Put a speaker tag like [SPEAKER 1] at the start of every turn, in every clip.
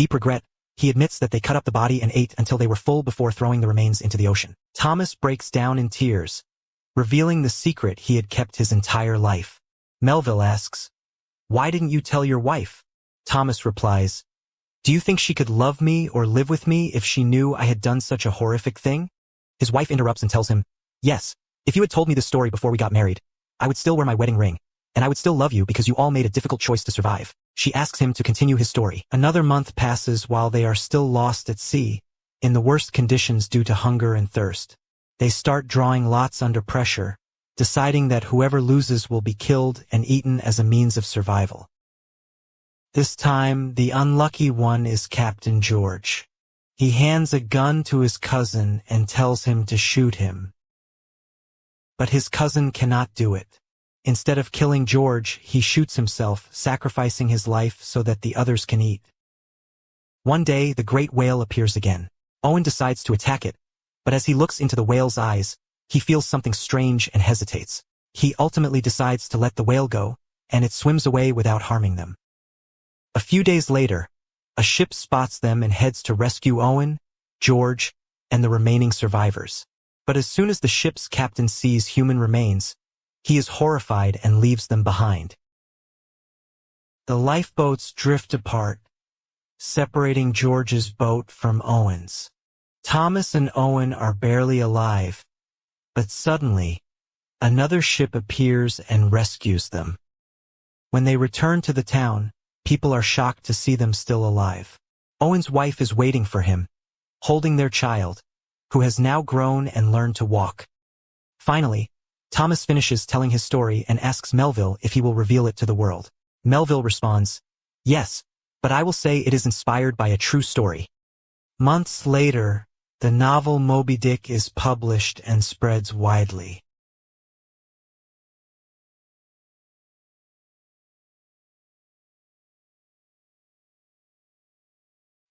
[SPEAKER 1] deep regret, he admits that they cut up the body and ate until they were full before throwing the remains into the ocean. Thomas breaks down in tears, revealing the secret he had kept his entire life. Melville asks, "Why didn't you tell your wife?" Thomas replies, "Do you think she could love me or live with me if she knew I had done such a horrific thing?" His wife interrupts and tells him, "Yes, if you had told me this story before we got married, I would still wear my wedding ring, and I would still love you because you all made a difficult choice to survive." She asks him to continue his story. Another month passes while they are still lost at sea, in the worst conditions due to hunger and thirst. They start drawing lots under pressure, deciding that whoever loses will be killed and eaten as a means of survival. This time, the unlucky one is Captain George. He hands a gun to his cousin and tells him to shoot him. But his cousin cannot do it. Instead of killing George, he shoots himself, sacrificing his life so that the others can eat. One day, the great whale appears again. Owen decides to attack it, but as he looks into the whale's eyes, he feels something strange and hesitates. He ultimately decides to let the whale go, and it swims away without harming them. A few days later, a ship spots them and heads to rescue Owen, George, and the remaining survivors. But as soon as the ship's captain sees human remains, he is horrified and leaves them behind. The lifeboats drift apart, separating George's boat from Owen's. Thomas and Owen are barely alive, but suddenly, another ship appears and rescues them. When they return to the town, people are shocked to see them still alive. Owen's wife is waiting for him, holding their child, who has now grown and learned to walk. Finally, Thomas finishes telling his story and asks Melville if he will reveal it to the world. Melville responds, "Yes, but I will say it is inspired by a true story." Months later, the novel Moby-Dick is published and spreads widely.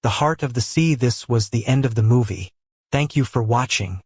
[SPEAKER 1] The Heart of the Sea. This was the end of the movie. Thank you for watching.